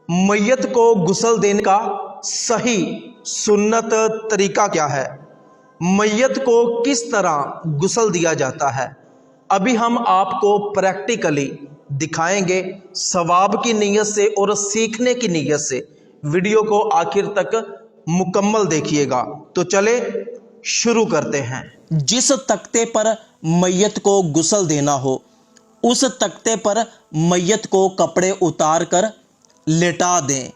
मैयत को गुस्ल देने का सही सुन्नत तरीका क्या है? मैयत को किस तरह गुस्ल दिया जाता है? अभी हम आपको प्रैक्टिकली दिखाएंगे सवाब की नीयत से और सीखने की नीयत से। वीडियो को आखिर तक मुकम्मल देखिएगा। तो चले शुरू करते हैं। जिस तख्ते पर मैयत को गुस्ल देना हो उस तख्ते पर मैयत को कपड़े उतार कर लेटा दें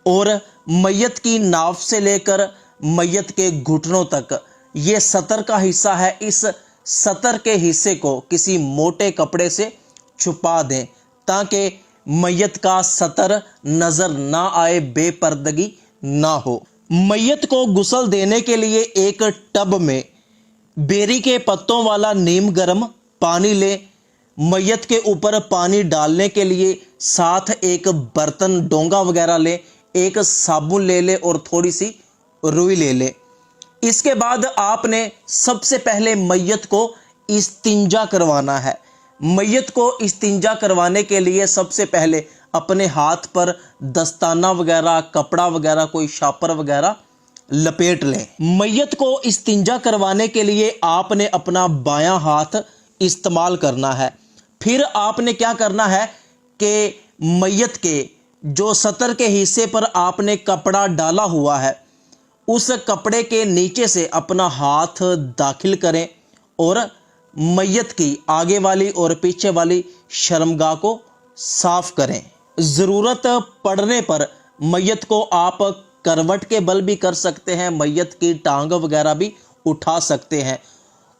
और मैयत की नाफ से लेकर मैयत के घुटनों तक ये सतर का हिस्सा है, इस सतर के हिस्से को किसी मोटे कपड़े से छुपा दें ताकि मैयत का सतर नजर ना आए, बेपर्दगी ना हो। मैयत को गुस्ल देने के लिए एक टब में बेरी के पत्तों वाला नीम गर्म पानी लें। मैयत के ऊपर पानी डालने के लिए साथ एक बर्तन, डोंगा वगैरह लें, एक साबुन ले लें और थोड़ी सी रुई ले लें। इसके बाद आपने सबसे पहले मैयत को इस्तिंजा करवाना है। मैयत को इस्तिंजा करवाने के लिए सबसे पहले अपने हाथ पर दस्ताना वगैरह, कपड़ा वगैरह, कोई शापर वगैरह लपेट लें। मैयत को इस्तिंजा करवाने के लिए आपने अपना बायां हाथ इस्तेमाल करना है। फिर आपने क्या करना है कि मैयत के जो सतर के हिस्से पर आपने कपड़ा डाला हुआ है उस कपड़े के नीचे से अपना हाथ दाखिल करें और मैयत की आगे वाली और पीछे वाली शर्मगाह को साफ करें। ज़रूरत पड़ने पर मैयत को आप करवट के बल भी कर सकते हैं, मैयत की टांग वगैरह भी उठा सकते हैं।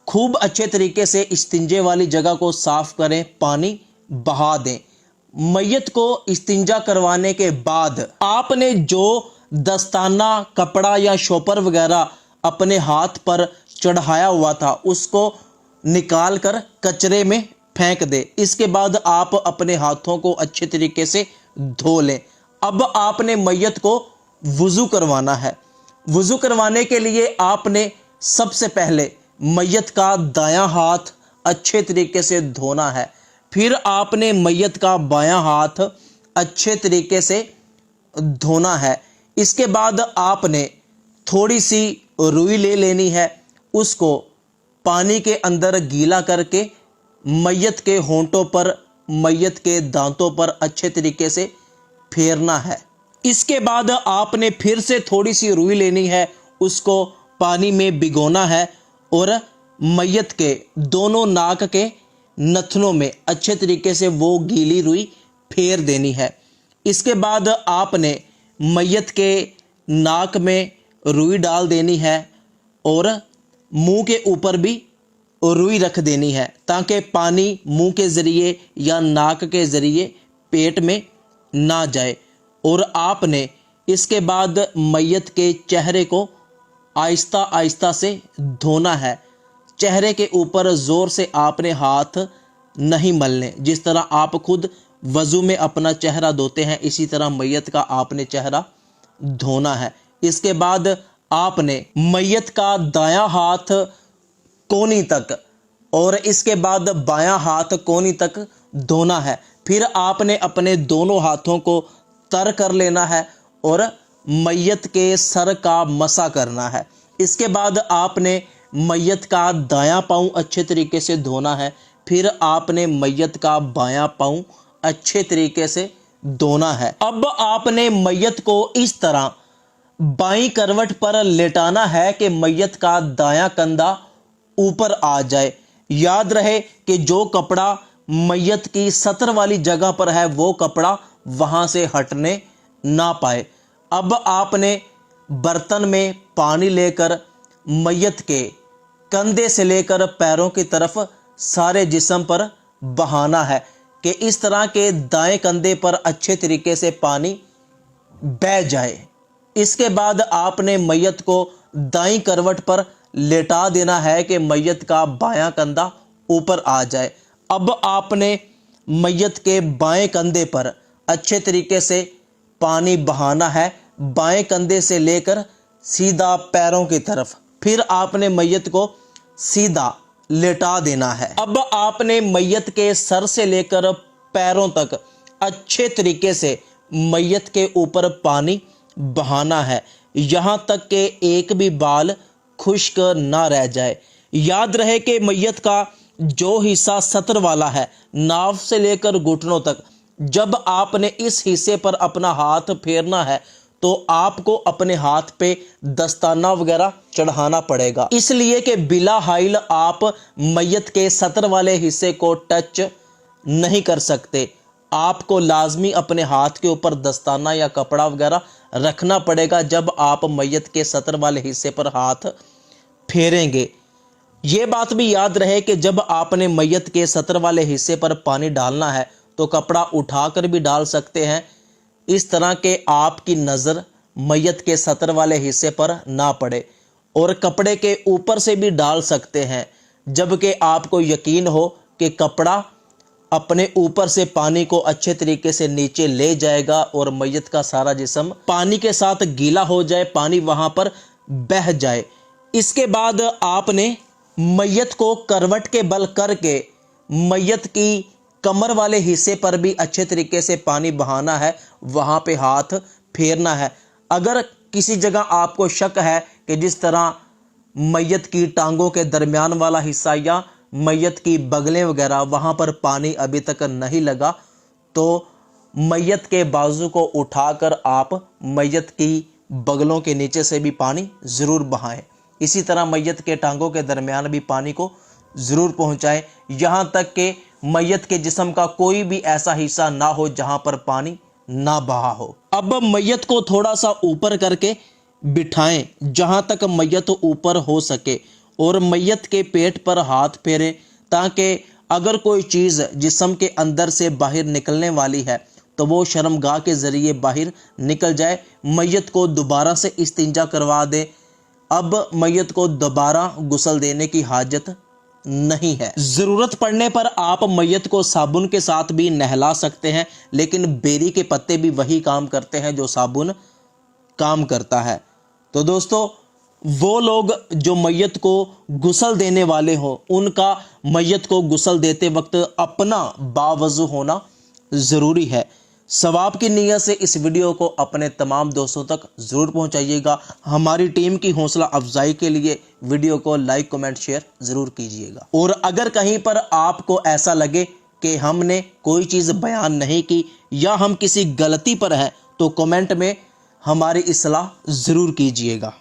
खूब अच्छे तरीके से इस्तिंजे वाली जगह को साफ करें, पानी बहा दें। मैयत को इस्तिंजा करवाने के बाद आपने जो दस्ताना, कपड़ा या शोपर वगैरह अपने हाथ पर चढ़ाया हुआ था उसको निकाल कर कचरे में फेंक दे। इसके बाद आप अपने हाथों को अच्छे तरीके से धो लें। अब आपने मैयत को वुज़ू करवाना है। वुज़ू करवाने के लिए आपने सबसे पहले मैयत का दायां हाथ अच्छे तरीके से धोना है। फिर आपने मैयत का बायां हाथ अच्छे तरीके से धोना है। इसके बाद आपने थोड़ी सी रुई ले लेनी है, उसको पानी के अंदर गीला करके मैयत के होंठों पर, मैयत के दांतों पर अच्छे तरीके से फेरना है। इसके बाद आपने फिर से थोड़ी सी रुई लेनी है, उसको पानी में भिगोना है और मैयत के दोनों नाक के नथनों में अच्छे तरीके से वो गीली रुई फेर देनी है। इसके बाद आपने मैयत के नाक में रुई डाल देनी है और मुंह के ऊपर भी रुई रख देनी है ताकि पानी मुंह के ज़रिए या नाक के ज़रिए पेट में ना जाए। और आपने इसके बाद मैयत के चेहरे को आहिस्ता आहिस्ता से धोना है। चेहरे के ऊपर ज़ोर से आपने हाथ नहीं मलने। जिस तरह आप खुद वज़ू में अपना चेहरा धोते हैं इसी तरह मैयत का आपने चेहरा धोना है। इसके बाद आपने मैयत का दायां हाथ कोहनी तक और इसके बाद बायां हाथ कोहनी तक धोना है। फिर आपने अपने दोनों हाथों को तर कर लेना है और मैयत के सर का मसा करना है। इसके बाद आपने मैयत का दायां पाँव अच्छे तरीके से धोना है। फिर आपने मैयत का बायां पाँव अच्छे तरीके से धोना है। अब आपने मैयत को इस तरह बाईं करवट पर लेटाना है कि मैयत का दायां कंधा ऊपर आ जाए। याद रहे कि जो कपड़ा मैयत की सतर वाली जगह पर है वो कपड़ा वहां से हटने ना पाए। अब आपने बर्तन में पानी लेकर मैयत के कंधे से लेकर पैरों की तरफ सारे जिस्म पर बहाना है कि इस तरह के दाएं कंधे पर अच्छे तरीके से पानी बह जाए। इसके बाद आपने मैयत को दाईं करवट पर लेटा देना है कि मैयत का बायां कंधा ऊपर आ जाए। अब आपने मैयत के बाएं कंधे पर अच्छे तरीके से पानी बहाना है, बाएं कंधे से लेकर सीधा पैरों की तरफ। फिर आपने मैयत को सीधा लेटा देना है। अब आपने मैयत के सर से लेकर पैरों तक अच्छे तरीके से मैयत के ऊपर पानी बहाना है, यहाँ तक कि एक भी बाल खुश्क ना रह जाए। याद रहे कि मैयत का जो हिस्सा सतर वाला है, नाव से लेकर घुटनों तक, जब आपने इस हिस्से पर अपना हाथ फेरना है तो आपको अपने हाथ पे दस्ताना वगैरह चढ़ाना पड़ेगा, इसलिए कि बिला हाइल आप मैयत के सतर वाले हिस्से को टच नहीं कर सकते। आपको लाजमी अपने हाथ के ऊपर दस्ताना या कपड़ा वगैरह रखना पड़ेगा जब आप मैयत के सतर वाले हिस्से पर हाथ फेरेंगे। ये बात भी याद रहे कि जब आपने मैयत के सतर वाले हिस्से पर पानी डालना है तो कपड़ा उठाकर भी डाल सकते हैं, इस तरह के आपकी नज़र मैयत के सतर वाले हिस्से पर ना पड़े, और कपड़े के ऊपर से भी डाल सकते हैं जबकि आपको यकीन हो कि कपड़ा अपने ऊपर से पानी को अच्छे तरीके से नीचे ले जाएगा और मैयत का सारा जिस्म पानी के साथ गीला हो जाए, पानी वहां पर बह जाए। इसके बाद आपने मैयत को करवट के बल करके मैयत की कमर वाले हिस्से पर भी अच्छे तरीके से पानी बहाना है, वहां पे हाथ फेरना है। अगर किसी जगह आपको शक है कि जिस तरह मैयत की टांगों के दरमियान वाला हिस्सा या मैयत की बगलें वगैरह वहां पर पानी अभी तक नहीं लगा, तो मैयत के बाजू को उठाकर आप मैयत की बगलों के नीचे से भी पानी ज़रूर बहाएं। इसी तरह मैयत के टांगों के दरमियान भी पानी को ज़रूर पहुंचाएं, यहाँ तक कि मैयत के जिस्म का कोई भी ऐसा हिस्सा ना हो जहां पर पानी ना बहा हो। अब मैयत को थोड़ा सा ऊपर करके बिठाएं जहां तक मैयत ऊपर हो सके, और मैयत के पेट पर हाथ फेरें ताकि अगर कोई चीज़ जिस्म के अंदर से बाहर निकलने वाली है तो वो शर्मगाह के ज़रिए बाहर निकल जाए। मैयत को दोबारा से इस्तिंजा करवा दें। अब मैयत को दोबारा गुस्ल देने की हाजत नहीं है। ज़रूरत पड़ने पर आप मैयत को साबुन के साथ भी नहला सकते हैं, लेकिन बेरी के पत्ते भी वही काम करते हैं जो साबुन काम करता है। तो दोस्तों, वो लोग जो मैयत को गुस्ल देने वाले हो, उनका मैयत को गुस्ल देते वक्त अपना बावज़ू होना ज़रूरी है। सवाब की नीयत से इस वीडियो को अपने तमाम दोस्तों तक ज़रूर पहुंचाइएगा। हमारी टीम की हौसला अफजाई के लिए वीडियो को लाइक कमेंट शेयर ज़रूर कीजिएगा। और अगर कहीं पर आपको ऐसा लगे कि हमने कोई चीज़ बयान नहीं की या हम किसी गलती पर हैं तो कमेंट में हमारी इस्लाह ज़रूर कीजिएगा।